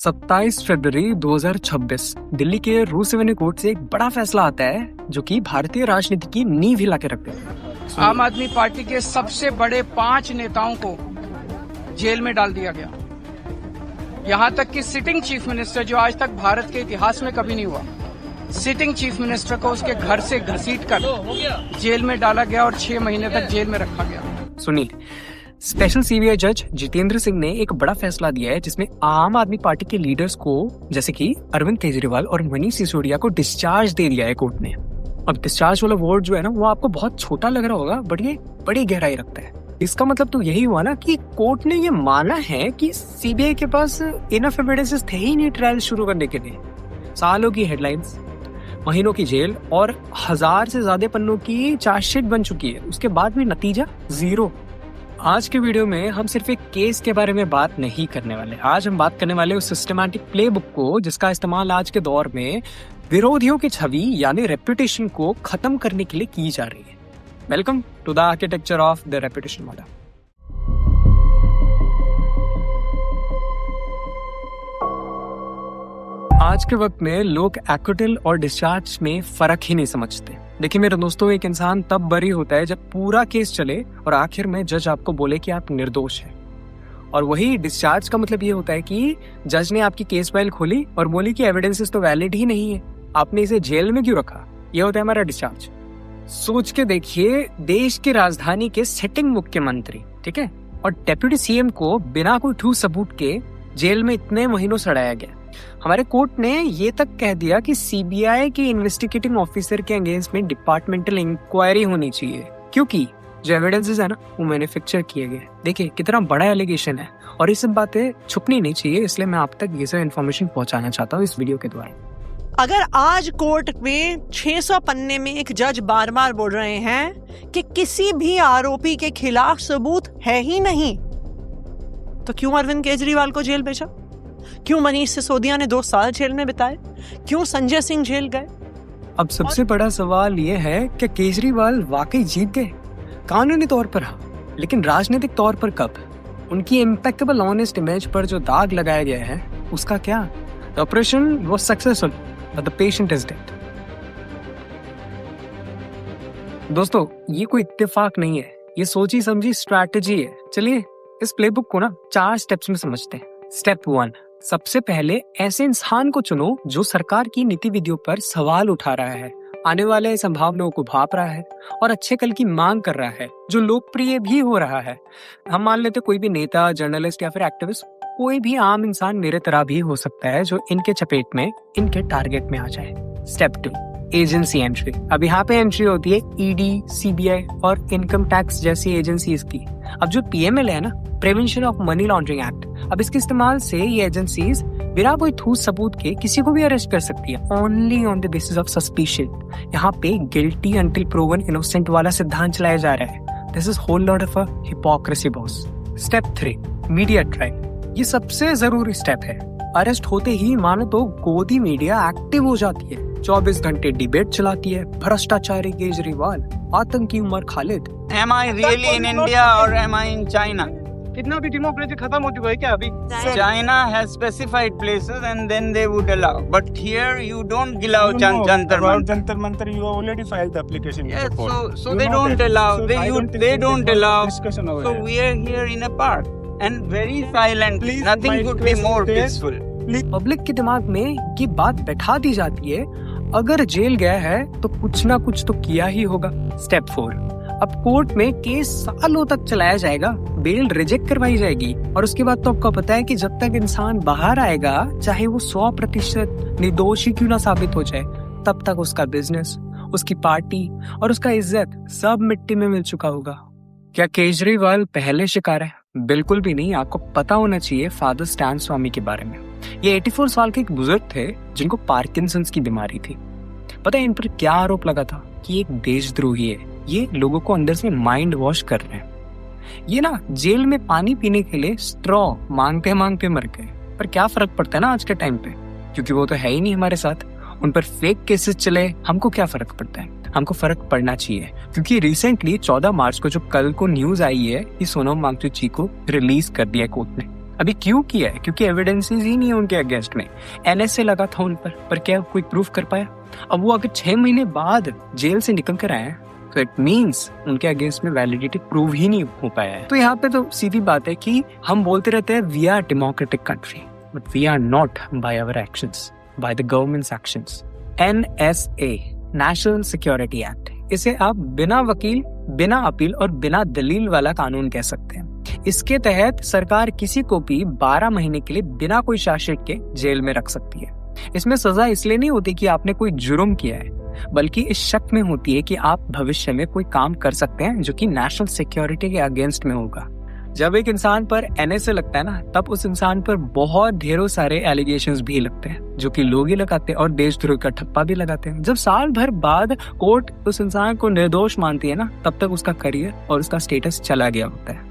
27 फरवरी 2026 दिल्ली के रूस Avenue court से एक बड़ा फैसला आता है जो कि भारतीय राजनीति की नींव हिला के रख देगा। आम आदमी पार्टी के सबसे बड़े 5 नेताओं को जेल में डाल दिया गया। यहाँ तक कि सिटिंग चीफ मिनिस्टर, जो आज तक भारत के इतिहास में कभी नहीं हुआ, सिटिंग चीफ मिनिस्टर को उसके घर से घसीटकर जेल में डाला गया और 6 महीने तक जेल में रखा गया। सुनिए, स्पेशल सीबीआई जज जितेंद्र सिंह ने एक बड़ा फैसला दिया है जिसमें आम आदमी पार्टी के लीडर्स को, जैसे कि अरविंद केजरीवाल और मनीष सिसोदिया को डिस्चार्ज दे दिया है कोर्ट ने। अब डिस्चार्ज वाला वर्ड जो है ना, वो आपको बहुत छोटा लग रहा होगा, बट ये बड़ी गहराई रखता है। इसका मतलब तो यही हुआ ना कि कोर्ट ने ये माना है कि सीबीआई के पास इनफ एविडेंसेस थे ही नहीं ट्रायल शुरू करने के लिए। सालों की हेडलाइंस, महीनों की जेल और 1000 से ज्यादा पन्नों की चार्जशीट बन चुकी है, उसके बाद भी नतीजा जीरो। आज के वीडियो में हम सिर्फ एक केस के बारे में बात नहीं करने वाले। आज हम बात करने वाले उस सिस्टमैटिक प्लेबुक को जिसका इस्तेमाल आज के दौर में विरोधियों की छवि यानी रेपुटेशन को खत्म करने के लिए की जा रही है। Welcome to the architecture of the reputation model. आज के वक्त में लोग एक्विटल और डिस्चार्ज में फर्क ही नहीं समझते। देखिए मेरे दोस्तों, एक इंसान तब बरी होता है जब पूरा केस चले और आखिर में जज आपको बोले कि आप निर्दोष हैं। और वही डिस्चार्ज का मतलब ये होता है कि जज ने आपकी केस फाइल खोली और बोली कि एविडेंसेस तो वैलिड ही नहीं है, आपने इसे जेल में क्यों रखा। ये होता है हमारा डिस्चार्ज। सोच के देखिए, देश की राजधानी के सिटिंग मुख्यमंत्री, ठीक है, और डेप्यूटी सीएम को बिना कोई ठोस सबूत के जेल में इतने महीनों सड़ाया गया। हमारे कोर्ट ने ये तक कह दिया कि सीबीआई के इन्वेस्टिगेटिंग ऑफिसर के अगेंस्ट में डिपार्टमेंटल इंक्वायरी होनी चाहिए, क्योंकि जो एविडेंसेस है ना, वो मैन्युफैक्चर किए गए। देखिए कितना बड़ा एलिगेशन है और ये सब बातें छुपनी नहीं चाहिए, इसलिए मैं आप तक ये सब इन्फॉर्मेशन पहुंचाना चाहता हूँ इस वीडियो के द्वारा। अगर आज कोर्ट में 600 पन्ने में एक जज बार बार बोल रहे हैं कि किसी भी आरोपी के खिलाफ सबूत है ही नहीं, तो क्यों अरविंद केजरीवाल को जेल भेजा? क्यों मनीष सिसोदिया ने 2 साल जेल में बिताए? क्यों संजय सिंह जेल गए? अब सबसे बड़ा सवाल ये है कि केजरीवाल वाकई जीत गए कानूनी तौर पर, हाँ, लेकिन राजनीतिक तौर पर कब? उनकी इम्पेक्केबल ऑनेस्ट इमेज पर जो दाग लगाया गया है उसका क्या? The operation was successful but the patient is dead. दोस्तों, ये कोई इत्तेफाक नहीं है, ये सोची समझी स्ट्रैटेजी है। चलिए इस प्लेबुक को ना 4 स्टेप्स में समझते हैं। स्टेप 1, सबसे पहले ऐसे इंसान को चुनो जो सरकार की नीति विधियों पर सवाल उठा रहा है, आने वाले संभावनाओं को भाप रहा है और अच्छे कल की मांग कर रहा है, जो लोकप्रिय भी हो रहा है। हम मान लेते कोई भी नेता, जर्नलिस्ट या फिर एक्टिविस्ट, कोई भी आम इंसान मेरे तरह भी हो सकता है जो इनके चपेट में, इनके टारगेट में आ जाए। Step 2, agency entry. अब यहाँ पे एंट्री होती है ईडी, सीबीआई और इनकम टैक्स जैसी एजेंसीज की। अब जो पीएमएल है ना, prevention of money laundering act, अब इसके इस्तेमाल से ये एजेंसीज बिना कोई ठोस सबूत के किसी को भी अरेस्ट कर सकती है, only on the basis of suspicion. यहाँ पे गिल्टी अंटिल प्रूवन इनोसेंट वाला सिद्धांत चलाया जा रहा है। This is whole lot of a hypocrisy boss. Step 3, media trial. ये सबसे जरूरी स्टेप है। अरेस्ट होते ही मानो तो गोदी मीडिया एक्टिव हो जाती है, 24 घंटे डिबेट चलाती है। भ्रष्टाचारी केजरीवाल, आतंकी Umar Khalid. Am I really in India or am I in China? कितना भी डेमोक्रेसी खत्म हो चुका है क्या अभी? China has specified places and then they would allow. But here you don't allow Jantar Mantar. Jantar Mantar, you have already filed the application. Yes, before. so they don't allow. They don't allow. Discussion over So here. we are here in a park and very silent. Please, Nothing my could be request more is- peaceful. Public के दिमाग में ये बात बैठा दी जाती है, अगर jail गया है तो कुछ ना कुछ तो किया ही होगा। स्टेप 4, अब कोर्ट में केस सालों तक चलाया जाएगा, बेल रिजेक्ट करवाई जाएगी और उसके बाद तो आपको पता है कि जब तक इंसान बाहर आएगा, चाहे वो 100% निर्दोषी क्यों ना साबित हो जाए, तब तक उसका बिजनेस, उसकी पार्टी और उसका इज्जत सब मिट्टी में मिल चुका होगा। क्या केजरीवाल पहले शिकार है? बिल्कुल भी नहीं। आपको पता होना चाहिए फादर स्टैन स्वामी के बारे में। ये 84 साल के एक बुजुर्ग थे जिनको पार्किंसंस की बीमारी थी। पता है इन पर क्या आरोप लगा था? कि एक देशद्रोही है, ये लोगों को अंदर से माइंड वॉश कर रहे हैं। ये ना जेल में पानी पीने के लिए स्ट्रॉ मांगते मांगते मर गए। पर क्या फर्क पड़ता है ना आज के टाइम पे, क्योंकि वो तो है ही नहीं हमारे साथ। उन पर फेक केसेस चले, हमको क्या फर्क पड़ता है? हमको फर्क पड़ना चाहिए, क्योंकि रिसेंटली 14 मार्च को जो कल को न्यूज आई है कि सोनम वांगचुक जी को रिलीज कर दिया कोर्ट ने। अभी क्यों किया है? क्योंकि एविडेंसेस ही नहीं है उनके अगेंस्ट में। NSA लगा था उन पर क्या कोई प्रूफ कर पाया? अब वो अगर 6 महीने बाद जेल से निकल कर आए तो इट मीन्स उनके अगेंस्ट में वैलिडिटी प्रूव ही नहीं हो पाया है। तो यहाँ पे तो सीधी बात है कि हम बोलते रहते हैं we are democratic country, but we are not by our actions, by the governments actions. NSA, national security act, इसे आप बिना वकील, बिना अपील और बिना दलील वाला कानून कह सकते हैं। इसके तहत सरकार किसी को भी 12 महीने के लिए बिना कोई चार्जशीट के जेल में रख सकती है। इसमें सजा इसलिए नहीं होती कि आपने कोई जुर्म किया है, बल्कि इस शक में होती है कि आप भविष्य में कोई काम कर सकते हैं जो कि नेशनल सिक्योरिटी के अगेंस्ट में होगा। जब एक इंसान पर NSA लगता है ना, तब उस इंसान पर बहुत ढेरों सारे एलिगेशंस भी लगते हैं जो कि लोग ही लगाते हैं और देशद्रोह का ठप्पा भी लगाते हैं। जब साल भर बाद कोर्ट उस इंसान को निर्दोष मानती है ना, तब तक उसका करियर और उसका स्टेटस चला गया होता है।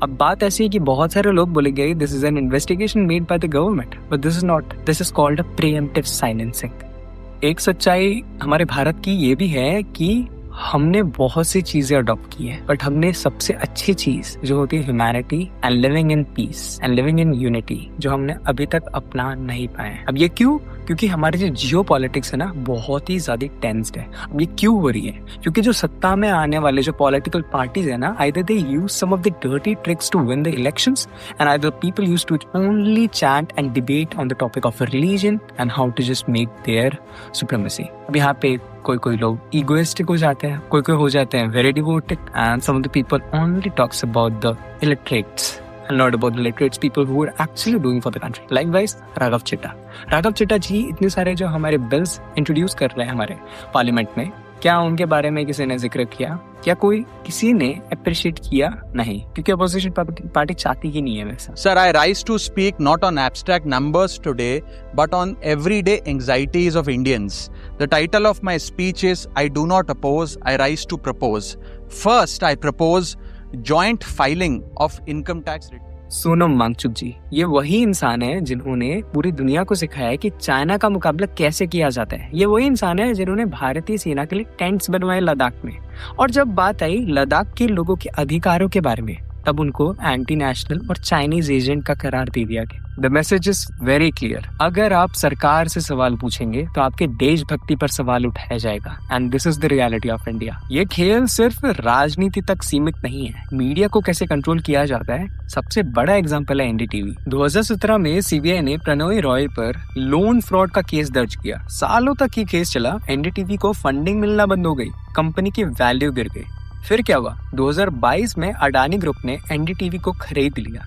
अब बात ऐसी है कि बहुत सारे लोग बोलेंगे this is an investigation made by the government, but this is not, this is called a pre-emptive silencing. एक सच्चाई हमारे भारत की ये भी है कि हमने बहुत सी चीजें अडॉप्ट की है, बट हमने सबसे अच्छी चीज जो होती है humanity and living in peace and living in unity, जो हमने अभी तक अपना नहीं पाए। अब ये क्यों? क्योंकि हमारी जो जियोपॉलिटिक्स है ना, बहुत ही ज्यादा टेंस्ड है। अब ये क्यों हो रही है? क्योंकि जो सत्ता में आने वाले जो पॉलिटिकल पार्टीज है ना, either they use some of the dirty tricks to win the elections and either people use to only chant and debate on the topic of religion and how to just make their supremacy. अब यहाँ पे कोई लोग egoistic हो जाते हैं, कोई हो जाते हैं very devoted, and some of the people only talks about the illiterates and not about the literate people who are actually doing for the country. Likewise, Raghav चिट्टा जी इतने सारे जो हमारे बिल्स इंट्रोड्यूस कर रहे हैं हमारे पार्लियामेंट में, क्या उनके बारे में किसी ने जिक्र किया? क्या कोई किसी ने अप्रिशिएट किया? नहीं, क्योंकि अपोजिशन पार्टी चाहती ही नहीं है वैसा। Sir, I rise to speak not on abstract numbers today, but on everyday anxieties of Indians. The title of my speech is I do not oppose, I rise to propose. First, I propose joint filing of income tax return. Sonam Wangchuck जी, ये वही इंसान है जिन्होंने पूरी दुनिया को सिखाया है कि चाइना का मुकाबला कैसे किया जाता है। ये वही इंसान है जिन्होंने भारतीय सेना के लिए टेंट्स बनवाए लद्दाख में, और जब बात आई लद्दाख के लोगों के अधिकारों के बारे में, तब उनको एंटी नेशनल और चाइनीज एजेंट का करार दे दिया गया। The message is very clear. अगर आप सरकार से सवाल पूछेंगे तो आपके देशभक्ति पर सवाल उठाया जाएगा, and this is the reality of India. ये खेल सिर्फ राजनीति तक सीमित नहीं है, मीडिया को कैसे कंट्रोल किया जाता है सबसे बड़ा एग्जाम्पल है NDTV। 2017 में CBI ने प्रणोई रॉय पर लोन फ्रॉड का केस दर्ज किया। सालों तक ये केस चला, NDTV को फंडिंग मिलना बंद हो गई, कंपनी की वैल्यू गिर गई। फिर क्या हुआ? 2022 में अडानी ग्रुप ने NDTV को खरीद लिया।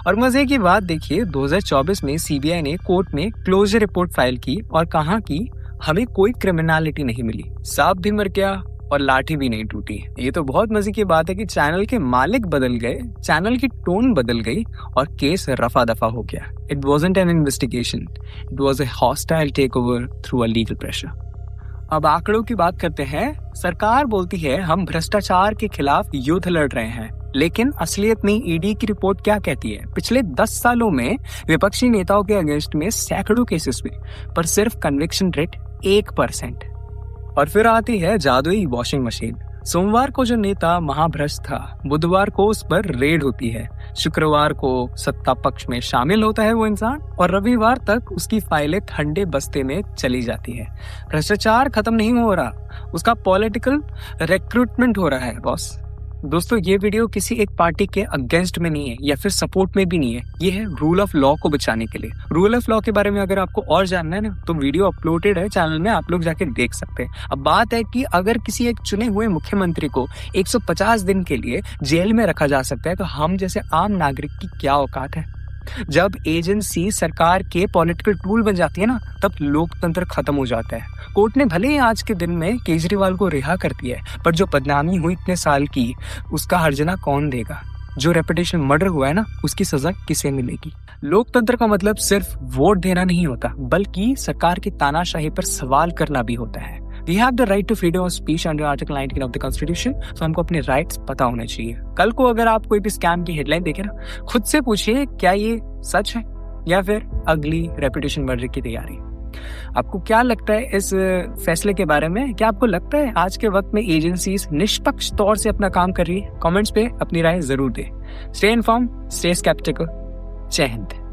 और मजे की बात देखिए, 2024 में CBI ने कोर्ट में क्लोजर रिपोर्ट फाइल की और कहा कि हमें कोई क्रिमिनलिटी नहीं मिली, सांप भी मर गया और लाठी भी नहीं टूटी। ये तो बहुत मजे की बात है कि चैनल के मालिक बदल गए, चैनल की टोन बदल गई और केस रफा दफा हो गया। It wasn't an investigation, it was a hostile take over through a legal pressure. अब आंकड़ों की बात करते हैं। सरकार बोलती है हम भ्रष्टाचार के खिलाफ युद्ध लड़ रहे हैं, लेकिन असलियत में ED की रिपोर्ट क्या कहती है? पिछले 10 सालों में विपक्षी नेताओं के अगेंस्ट में सैकड़ों केसेस हुए, पर सिर्फ कन्विक्शन रेट 1%। और फिर आती है जादुई वॉशिंग मशीन। सोमवार को जो नेता महाभ्रष्ट था, बुधवार को उस पर रेड होती है, शुक्रवार को सत्ता पक्ष में शामिल होता है वो इंसान, और रविवार तक उसकी फाइलें ठंडे बस्ते में चली जाती है। भ्रष्टाचार खत्म नहीं हो रहा, उसका पॉलिटिकल रिक्रूटमेंट हो रहा है बॉस। दोस्तों, ये वीडियो किसी एक पार्टी के अगेंस्ट में नहीं है या फिर सपोर्ट में भी नहीं है, ये है रूल ऑफ लॉ को बचाने के लिए। रूल ऑफ लॉ के बारे में अगर आपको और जानना है ना, तो वीडियो अपलोडेड है चैनल में, आप लोग जाके देख सकते हैं। अब बात है कि अगर किसी एक चुने हुए मुख्यमंत्री को 150 दिन के लिए जेल में रखा जा सकता है, तो हम जैसे आम नागरिक की क्या औकात है? जब एजेंसी सरकार के पॉलिटिकल टूल बन जाती है ना, तब लोकतंत्र खत्म हो जाता है। कोर्ट ने भले ही आज के दिन में केजरीवाल को रिहा कर दिया है, पर जो बदनामी हुई इतने साल की, उसका हर्जाना कौन देगा? जो रेपुटेशन मर्डर हुआ है ना, उसकी सजा किसे मिलेगी? लोकतंत्र का मतलब सिर्फ वोट देना नहीं होता, बल्कि सरकार की तानाशाही पर सवाल करना भी होता है। We have the right to freedom of speech under Article 19 of the Constitution, so हमको अपने राइट्स पता होने चाहिए। कल को अगर आप कोई भी स्कैम की हेडलाइन देखे ना, खुद से पूछिए क्या ये सच है या फिर अगली रेपुटेशन मर्डर की तैयारी। आपको क्या लगता है इस फैसले के बारे में? क्या आपको लगता है आज के वक्त में एजेंसीज निष्पक्ष तौर से अपना काम कर रही है? कमेंट्स पे अपनी राय जरूर दें। Stay inform, stay sceptical. जय हिंद।